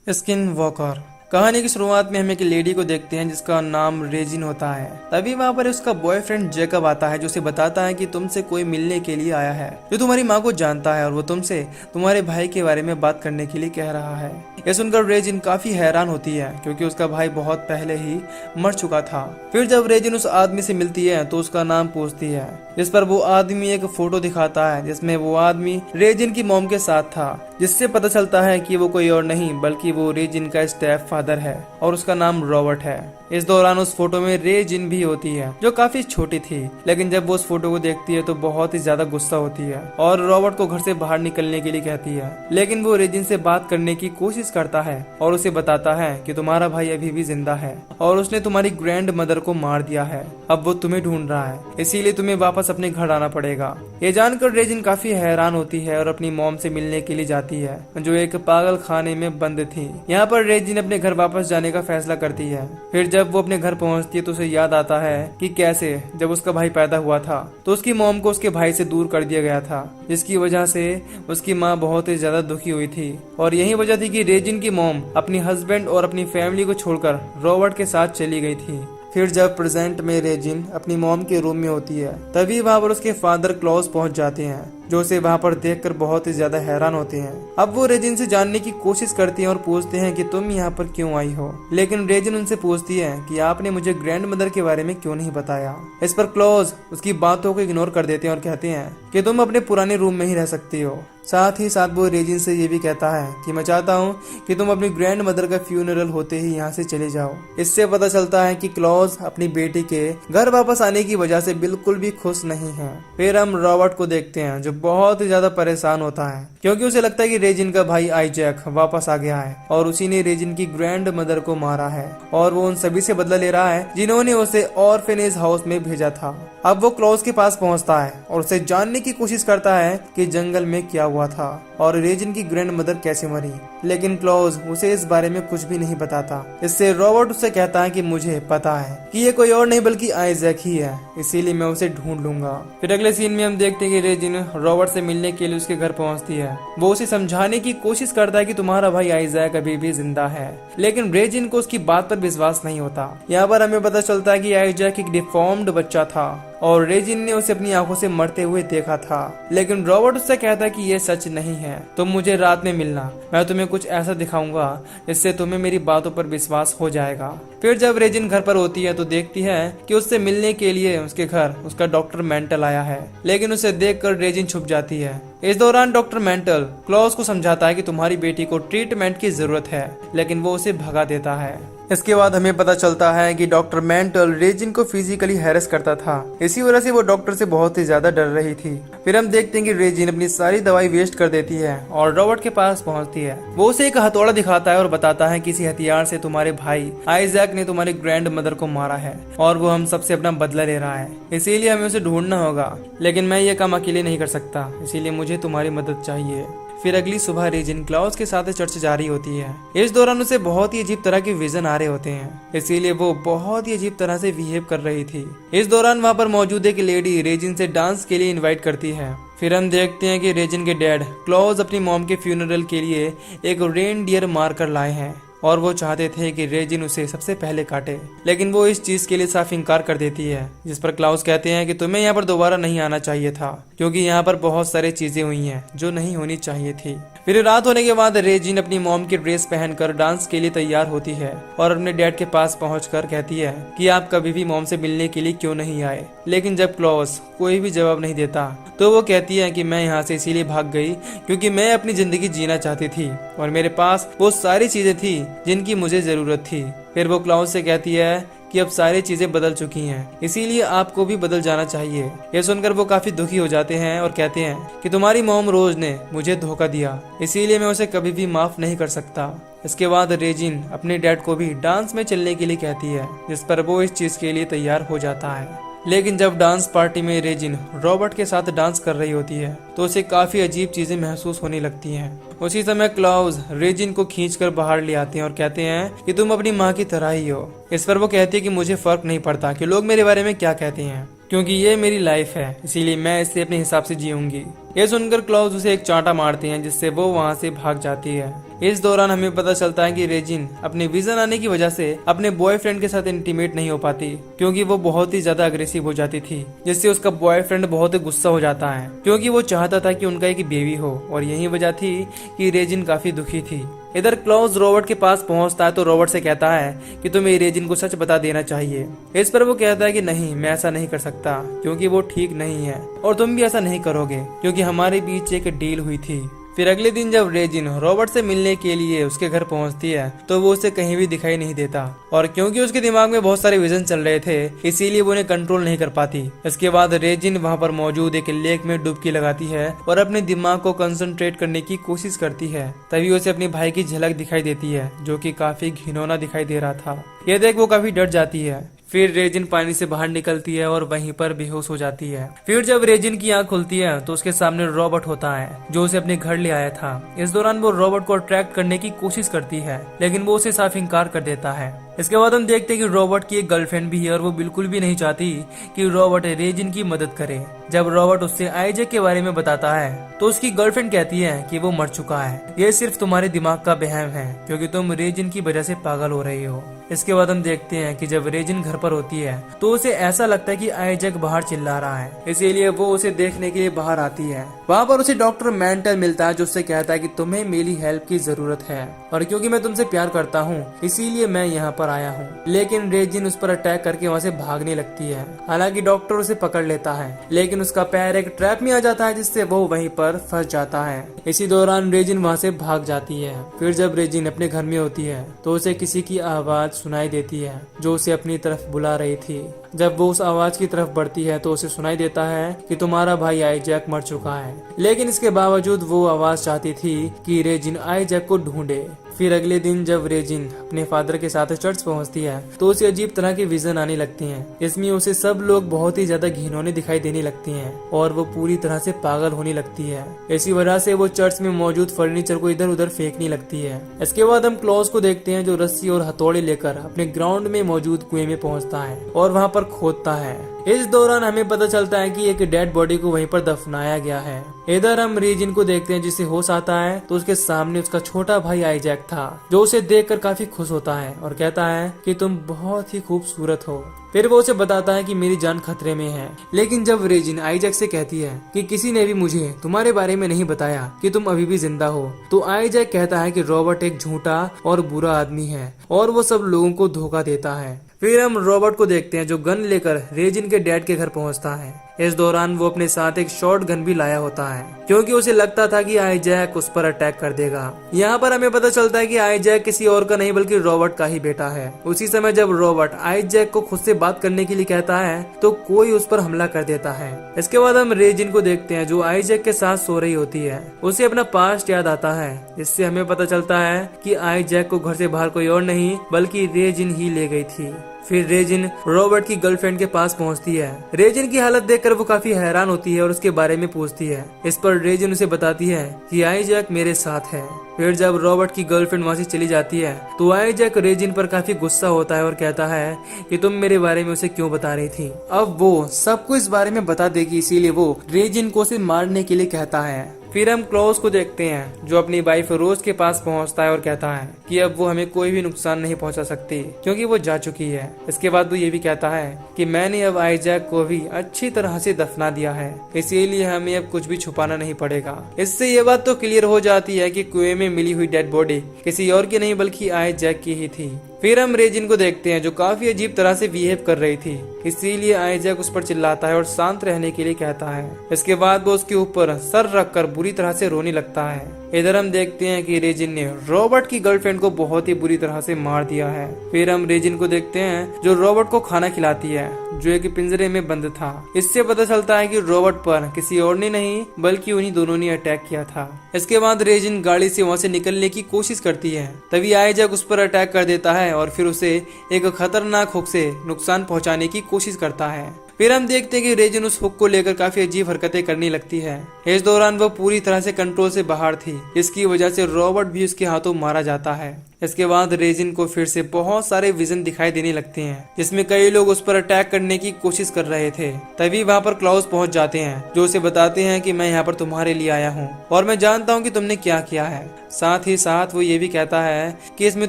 Skin walker. कहानी की शुरुआत में हम एक लेडी को देखते हैं जिसका नाम रेजिन होता है। तभी वहाँ पर उसका बॉयफ्रेंड जेकब आता है जो उसे बताता है कि तुमसे कोई मिलने के लिए आया है जो तुम्हारी माँ को जानता है और वो तुमसे तुम्हारे भाई के बारे में बात करने के लिए कह रहा है। यह सुनकर रेजिन काफी हैरान होती है क्योंकि उसका भाई बहुत पहले ही मर चुका था। फिर जब रेजिन उस आदमी से मिलती है तो उसका नाम पूछती है, जिस पर वो आदमी एक फोटो दिखाता है जिसमें वो आदमी रेजिन की मॉम के साथ था, जिससे पता चलता है कि वो कोई और नहीं बल्कि वो रेजिन का स्टेप फादर है और उसका नाम रॉबर्ट है। इस दौरान उस फोटो में रेजिन भी होती है जो काफी छोटी थी, लेकिन जब वो उस फोटो को देखती है तो बहुत ही ज्यादा गुस्सा होती है और रॉबर्ट को घर से बाहर निकलने के लिए कहती है। लेकिन वो रेजिन से बात करने की कोशिश करता है और उसे बताता है कि तुम्हारा भाई अभी भी जिंदा है और उसने तुम्हारी ग्रैंड मदर को मार दिया है। अब वो तुम्हें ढूंढ रहा है, इसीलिए तुम्हें वापस अपने घर आना पड़ेगा। ये जानकर रेजिन काफी हैरान होती है और अपनी मॉम से मिलने के लिए जाती है जो एक पागल खाने में बंद थी। यहाँ पर रेजिन अपने घर वापस जाने का फैसला करती है। फिर जब वो अपने घर पहुंचती है तो उसे याद आता है कि कैसे जब उसका भाई पैदा हुआ था तो उसकी मॉम को उसके भाई से दूर कर दिया गया था, जिसकी वजह से उसकी माँ बहुत ही ज्यादा दुखी हुई थी। और यही वजह थी कि रेजिन की मॉम अपनी हस्बैंड और अपनी फैमिली को छोड़कर रॉबर्ट के साथ चली गई थी। फिर जब प्रेजेंट में रेजिन अपनी मॉम के रूम में होती है तभी वहाँ पर उसके फादर क्लॉज पहुंच जाते हैं जो उसे वहाँ पर देखकर बहुत ही ज्यादा हैरान होते हैं। अब वो रेजिन से जानने की कोशिश करती हैं और पूछते हैं कि तुम यहाँ पर क्यों आई हो, लेकिन रेजिन उनसे पूछती है कि आपने मुझे ग्रैंड मदर के बारे में क्यों नहीं बताया। इस पर क्लॉज उसकी बातों को इग्नोर कर देते हैं और कहते हैं कि तुम अपने पुराने रूम में ही रह सकती हो। साथ ही साथ वो रेजिन से ये भी कहता है कि मैं चाहता हूँ कि तुम अपनी ग्रैंड मदर का फ्यूनरल होते ही यहाँ से चले जाओ। इससे पता चलता है कि क्लॉज अपनी बेटी के घर वापस आने की वजह से बिल्कुल भी खुश नहीं है। फिर हम रॉबर्ट को देखते हैं जो बहुत ही ज्यादा परेशान होता है क्योंकि उसे लगता है कि रेजिन का भाई आइजैक वापस आ गया है और उसी ने रेजिन की ग्रैंड मदर को मारा है और वो उन सभी से बदला ले रहा है जिन्होंने उसे ऑर्फेनेज हाउस में भेजा था। अब वो क्लॉज के पास पहुंचता है और उसे जानने की कोशिश करता है कि जंगल में क्या हुआ था और रेजिन की ग्रैंड मदर कैसे मरी, लेकिन क्लॉज उसे इस बारे में कुछ भी नहीं बताता। इससे रॉबर्ट उससे कहता है कि मुझे पता है कि ये कोई और नहीं बल्कि आइजैक ही है, इसीलिए मैं उसे ढूंढ लूंगा। फिर अगले सीन में हम देखते हैं कि रेजिन रॉबर्ट से मिलने के लिए उसके घर पहुंचती है। वो उसे समझाने की कोशिश करता है कि तुम्हारा भाई आइजैक अभी भी जिंदा है, लेकिन रेजिन को उसकी बात पर विश्वास नहीं होता। यहाँ पर हमें पता चलता है कि आइजैक एक डिफॉर्म्ड बच्चा था और रेजिन ने उसे अपनी आंखों से मरते हुए देखा था, लेकिन रॉबर्ट उससे कहता है कि ये सच नहीं है, तुम मुझे रात में मिलना, मैं तुम्हें कुछ ऐसा दिखाऊंगा जिससे तुम्हें मेरी बातों पर विश्वास हो जाएगा। फिर जब रेजिन घर पर होती है तो देखती है कि उससे मिलने के लिए उसके घर उसका डॉक्टर मेंटल आया है, लेकिन उसे देखकर रेजिन छुप जाती है। इस दौरान डॉक्टर मेंटल क्लॉज को समझाता है कि तुम्हारी बेटी को ट्रीटमेंट की जरूरत है, लेकिन वो उसे भगा देता है। इसके बाद हमें पता चलता है कि डॉक्टर मेंटल रेजिन को फिजिकली हैरेस करता था, इसी वजह से वो डॉक्टर से बहुत ही ज्यादा डर रही थी। फिर हम देखते हैं कि रेजिन अपनी सारी दवाई वेस्ट कर देती है और रॉबर्ट के पास पहुंचती है। वो उसे एक हथौड़ा दिखाता है और बताता है कि इसी हथियार से तुम्हारे भाई आइजैक ने तुम्हारी ग्रैंड मदर को मारा है और वो हम सबसे अपना बदला ले रहा है, इसीलिए हमें उसे ढूंढना होगा, लेकिन मैं ये काम अकेले नहीं कर सकता, इसीलिए मुझे तुम्हारी मदद चाहिए। फिर अगली सुबह रेजिन क्लॉज के साथ चर्च जा रही होती है। इस दौरान उसे बहुत ही अजीब तरह के विजन आ रहे होते हैं, इसीलिए वो बहुत ही अजीब तरह से बिहेव कर रही थी। इस दौरान वहाँ पर मौजूद एक लेडी रेजिन से डांस के लिए इनवाइट करती है। फिर हम देखते हैं कि रेजिन के डैड क्लॉज अपनी मॉम के फ्यूनरल के लिए एक रेनडियर मार कर लाए हैं और वो चाहते थे कि रेजिन उसे सबसे पहले काटे, लेकिन वो इस चीज के लिए साफ इनकार कर देती है। जिस पर क्लॉज कहते हैं कि तुम्हें यहाँ पर दोबारा नहीं आना चाहिए था क्योंकि यहाँ पर बहुत सारी चीजें हुई हैं जो नहीं होनी चाहिए थी। फिर रात होने के बाद रेजिन अपनी मॉम की ड्रेस पहनकर डांस के लिए तैयार होती है और अपने डैड के पास पहुंचकर कहती है कि आप कभी भी मॉम से मिलने के लिए क्यों नहीं आए। लेकिन जब क्लॉज कोई भी जवाब नहीं देता तो वो कहती है कि मैं यहाँ से इसीलिए भाग गई क्योंकि मैं अपनी जिंदगी जीना चाहती थी और मेरे पास वो सारी चीजें थी जिनकी मुझे जरूरत थी। फिर वो क्लॉज से कहती है कि अब सारी चीजें बदल चुकी हैं, इसीलिए आपको भी बदल जाना चाहिए। ये सुनकर वो काफी दुखी हो जाते हैं और कहते हैं कि तुम्हारी मॉम रोज ने मुझे धोखा दिया, इसीलिए मैं उसे कभी भी माफ नहीं कर सकता। इसके बाद रेजिन अपने डैड को भी डांस में चलने के लिए कहती है, जिस पर वो इस चीज के लिए तैयार हो जाता है। लेकिन जब डांस पार्टी में रेजिन रॉबर्ट के साथ डांस कर रही होती है तो उसे काफी अजीब चीजें महसूस होने लगती हैं। उसी समय क्लॉज रेजिन को खींचकर बाहर ले आते हैं और कहते हैं कि तुम अपनी माँ की तरह ही हो। इस पर वो कहती है कि मुझे फर्क नहीं पड़ता कि लोग मेरे बारे में क्या कहते हैं, क्योंकि ये मेरी लाइफ है, इसीलिए मैं इसे अपने हिसाब से जीऊंगी। ये सुनकर क्लॉज उसे एक चांटा मारते हैं जिससे वो वहाँ से भाग जाती है। इस दौरान हमें पता चलता है कि रेजिन अपने विजन आने की वजह से अपने बॉयफ्रेंड के साथ इंटीमेट नहीं हो पाती, क्योंकि वो बहुत ही ज्यादा अग्रेसिव हो जाती थी, जिससे उसका बॉयफ्रेंड बहुत ही गुस्सा हो जाता है, क्योंकि वो चाहता था कि उनका एक बेबी हो, और यही वजह थी कि रेजिन काफी दुखी थी। इधर क्लॉज रॉबर्ट के पास पहुंचता है तो रॉबर्ट से कहता है कि तुम्हें रेजिन को सच बता देना चाहिए। इस पर वो कहता है कि नहीं, मैं ऐसा नहीं कर सकता, क्योंकि वो ठीक नहीं है, और तुम भी ऐसा नहीं करोगे, क्योंकि हमारे बीच एक डील हुई थी। फिर अगले दिन जब रेजिन रॉबर्ट से मिलने के लिए उसके घर पहुंचती है तो वो उसे कहीं भी दिखाई नहीं देता, और क्योंकि उसके दिमाग में बहुत सारे विजन चल रहे थे इसीलिए वो उन्हें कंट्रोल नहीं कर पाती। इसके बाद रेजिन वहां पर मौजूद एक लेक में डुबकी लगाती है और अपने दिमाग को कंसंट्रेट करने की कोशिश करती है। तभी उसे अपने भाई की झलक दिखाई देती है, जो कि काफी घिनौना दिखाई दे रहा था। यह देख वो काफी डर जाती है। फिर रेजिन पानी से बाहर निकलती है और वहीं पर बेहोश हो जाती है। फिर जब रेजिन की आंख खुलती है तो उसके सामने रॉबर्ट होता है, जो उसे अपने घर ले आया था। इस दौरान वो रॉबर्ट को अट्रैक्ट करने की कोशिश करती है, लेकिन वो उसे साफ इंकार कर देता है। इसके बाद हम देखते हैं कि रॉबर्ट की एक गर्लफ्रेंड भी है, और वो बिल्कुल भी नहीं चाहती कि रॉबर्ट रेजिन की मदद करे। जब रॉबर्ट उससे आईजैक के बारे में बताता है तो उसकी गर्लफ्रेंड कहती है कि वो मर चुका है, ये सिर्फ तुम्हारे दिमाग का वहम है, क्योंकि तुम रेजिन की वजह से पागल हो रही हो। इसके बाद हम देखते हैं कि जब रेजिन घर पर होती है तो उसे ऐसा लगता है कि आईजैक बाहर चिल्ला रहा है, इसीलिए वो उसे देखने के लिए बाहर आती है। वहाँ पर उसे डॉक्टर मेंटल मिलता है, जो उससे कहता है कि तुम्हें मेरी हेल्प की जरूरत है, और क्योंकि मैं तुमसे प्यार करता हूँ इसीलिए मैं यहाँ पर आया हूँ। लेकिन रेजिन उस पर अटैक करके वहाँ से भागने लगती है। हालांकि डॉक्टर उसे पकड़ लेता है, लेकिन उसका पैर एक ट्रैप में आ जाता है, जिससे वो वहीं पर फंस जाता है। इसी दौरान रेजिन वहाँ से भाग जाती है। फिर जब रेजिन अपने घर में होती है तो उसे किसी की आवाज सुनाई देती है, जो उसे अपनी तरफ बुला रही थी। जब वो उस आवाज की तरफ बढ़ती है तो उसे सुनाई देता है कि तुम्हारा भाई आईजैक मर चुका है। लेकिन इसके बावजूद वो आवाज चाहती थी कि रेजिन आईजैक को ढूंढे। फिर अगले दिन जब रेजिन अपने फादर के साथ चर्च पहुंचती है तो उसे अजीब तरह के विजन आने लगते हैं। इसमें उसे सब लोग बहुत ही ज्यादा घिनौने दिखाई देने लगती हैं, और वो पूरी तरह से पागल होने लगती है। इसी वजह से वो चर्च में मौजूद फर्नीचर को इधर उधर फेंकने लगती है। इसके बाद हम क्लॉज को देखते हैं, जो रस्सी और हथौड़े लेकर अपने ग्राउंड में मौजूद कुएं में पहुंचता है और वहां पर खोदता है। इस दौरान हमें पता चलता है कि एक डेड बॉडी को वहीं पर दफनाया गया है। इधर हम रेजिन को देखते हैं, जिसे होश आता है तो उसके सामने उसका छोटा भाई आईजैक था, जो उसे देखकर काफी खुश होता है और कहता है कि तुम बहुत ही खूबसूरत हो। फिर वो उसे बताता है कि मेरी जान खतरे में है। लेकिन जब रेजिन आईजैक से कहती है कि किसी ने भी मुझे तुम्हारे बारे में नहीं बताया कि तुम अभी भी जिंदा हो, तो आईजैक कहता है कि रॉबर्ट एक झूठा और बुरा आदमी है और वो सब लोगों को धोखा देता है। फिर हम रॉबर्ट को देखते हैं, जो गन लेकर रेजिन के डैड के घर पहुंचता है। इस दौरान वो अपने साथ एक शॉर्ट गन भी लाया होता है, क्योंकि उसे लगता था कि आईजैक उस पर अटैक कर देगा। यहाँ पर हमें पता चलता है कि आईजैक किसी और का नहीं बल्कि रॉबर्ट का ही बेटा है। उसी समय जब रॉबर्ट आईजैक को खुद से बात करने के लिए कहता है तो कोई उस पर हमला कर देता है। इसके बाद हम रेजिन को देखते हैं, जो आईजैक के साथ सो रही होती है। उसे अपना पास्ट याद आता है, इससे हमें पता चलता है कि आईजैक को घर से बाहर कोई और नहीं बल्कि रेजिन ही ले गई थी। फिर रेजिन रॉबर्ट की गर्लफ्रेंड के पास पहुंचती है। रेजिन की हालत देखकर वो काफी हैरान होती है और उसके बारे में पूछती है। इस पर रेजिन उसे बताती है कि आईजैक मेरे साथ है। फिर जब रॉबर्ट की गर्लफ्रेंड वहाँ से चली जाती है तो आईजैक रेजिन पर काफी गुस्सा होता है और कहता है कि तुम मेरे बारे में उसे क्यों बता रही थी। अब वो सबको इस बारे में बता देगी, इसीलिए वो रेजिन को उसे मारने के लिए कहता है। फिर हम क्लॉज को देखते हैं, जो अपनी वाइफ रोज के पास पहुंचता है और कहता है कि अब वो हमें कोई भी नुकसान नहीं पहुंचा सकती, क्योंकि वो जा चुकी है। इसके बाद वो ये भी कहता है कि मैंने अब आईजैक को भी अच्छी तरह से दफना दिया है, इसीलिए हमें अब कुछ भी छुपाना नहीं पड़ेगा। इससे ये बात तो क्लियर हो जाती है कि कुएं में मिली हुई डेड बॉडी किसी और की नहीं बल्कि आईजैक की ही थी। फिर हम रेजिन को देखते हैं, जो काफी अजीब तरह से बिहेव कर रही थी, इसीलिए आईजैक उस पर चिल्लाता है और शांत रहने के लिए कहता है। इसके बाद वो उसके ऊपर सर रखकर बुरी तरह से रोने लगता है। इधर हम देखते हैं कि रेजिन ने रॉबर्ट की गर्लफ्रेंड को बहुत ही बुरी तरह से मार दिया है। फिर हम रेजिन को देखते हैं, जो रॉबर्ट को खाना खिलाती है, जो एक पिंजरे में बंद था। इससे पता चलता है कि रॉबर्ट पर किसी और ने नहीं बल्कि उन्हीं दोनों ने अटैक किया था। इसके बाद रेजिन गाड़ी से वहाँ से निकलने की कोशिश करती है, तभी आईजैक उस पर अटैक कर देता है और फिर उसे एक खतरनाक हुक से नुकसान पहुंचाने की कोशिश करता है। फिर हम देखते हैं कि रेजिन उस हुक को लेकर काफी अजीब हरकतें करने लगती है। इस दौरान वो पूरी तरह से कंट्रोल से बाहर थी, इसकी वजह से रॉबर्ट भी उसके हाथों मारा जाता है। इसके बाद रेजिन को फिर से बहुत सारे विजन दिखाई देने लगते हैं जिसमें कई लोग उस पर अटैक करने की कोशिश कर रहे थे। तभी वहाँ पर क्लाउस पहुंच जाते हैं जो उसे बताते हैं कि मैं यहाँ पर तुम्हारे लिए आया हूँ और मैं जानता हूँ कि तुमने क्या किया है। साथ ही साथ वो ये भी कहता है कि इसमें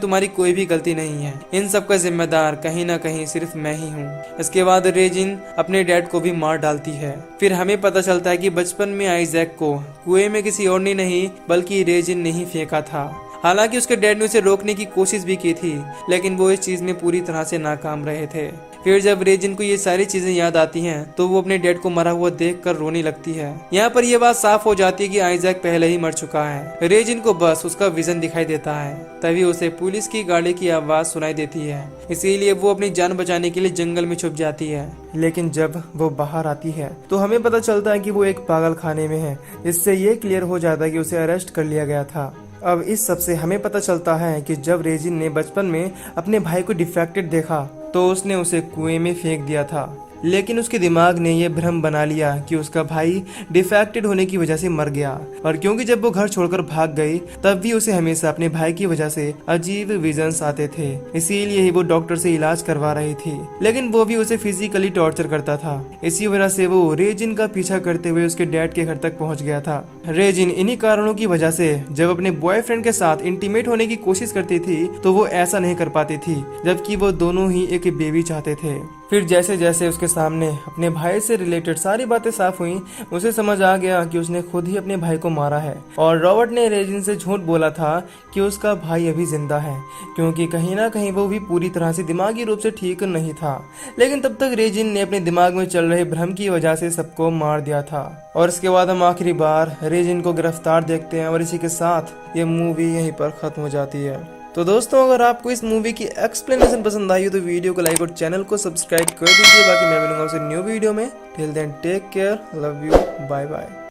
तुम्हारी कोई भी गलती नहीं है, इन सब का जिम्मेदार कहीं ना कहीं सिर्फ मैं ही हूँ। इसके बाद रेजिन अपने डैड को भी मार डालती है। फिर हमें पता चलता है कि बचपन में आइजैक को कुएं में किसी और ने नहीं बल्कि रेजिन ने ही फेंका था। हालांकि उसके डैड ने उसे रोकने की कोशिश भी की थी, लेकिन वो इस चीज में पूरी तरह से नाकाम रहे थे। फिर जब रेजिन को ये सारी चीजें याद आती हैं, तो वो अपने डैड को मरा हुआ देखकर रोने लगती है। यहाँ पर यह बात साफ हो जाती है कि आइजैक पहले ही मर चुका है। रेजिन को बस उसका विजन दिखाई देता है। तभी उसे पुलिस की गाड़ी की आवाज सुनाई देती है, इसीलिए वो अपनी जान बचाने के लिए जंगल में छुप जाती है। लेकिन जब वो बाहर आती है तो हमें पता चलता है कि वो एक पागल खाने में है। इससे ये क्लियर हो जाता है कि उसे अरेस्ट कर लिया गया था। अब इस सब से हमें पता चलता है कि जब रेजिन ने बचपन में अपने भाई को डिफेक्टेड देखा तो उसने उसे कुएं में फेंक दिया था, लेकिन उसके दिमाग ने यह भ्रम बना लिया कि उसका भाई डिफेक्टेड होने की वजह से मर गया। और क्योंकि जब वो घर छोड़कर भाग गई तब भी उसे हमेशा अपने भाई की वजह से अजीब विजन्स आते थे, इसीलिए ही वो डॉक्टर से इलाज करवा रही थी। लेकिन वो भी उसे फिजिकली टॉर्चर करता था। इसी वजह से वो रेजिन का पीछा करते हुए उसके डैड के घर तक पहुंच गया था। रेजिन इन्हीं कारणों की वजह से जब अपने बॉयफ्रेंड के साथ इंटीमेट होने की कोशिश करती थी तो वो ऐसा नहीं कर पाती थी, जबकि वो दोनों ही एक बेबी चाहते थे। फिर जैसे जैसे उसके सामने अपने भाई से रिलेटेड सारी बातें साफ हुई, उसे समझ आ गया कि उसने खुद ही अपने भाई को मारा है। और रॉबर्ट ने रेजिन से झूठ बोला था कि उसका भाई अभी जिंदा है, क्योंकि कहीं ना कहीं वो भी पूरी तरह से दिमागी रूप से ठीक नहीं था। लेकिन तब तक रेजिन ने अपने दिमाग में चल रहे भ्रम की वजह से सबको मार दिया था। और इसके बाद हम आखिरी बार रेजिन को गिरफ्तार देखते हैं और इसी के साथ ये मूवी यहीं पर खत्म हो जाती है। तो दोस्तों, अगर आपको इस मूवी की एक्सप्लेनेशन पसंद आई हो तो वीडियो को लाइक और चैनल को सब्सक्राइब कर दीजिए। बाकी मैं मिलूंगा आपसे न्यू वीडियो में। Till then take care, love you, bye bye.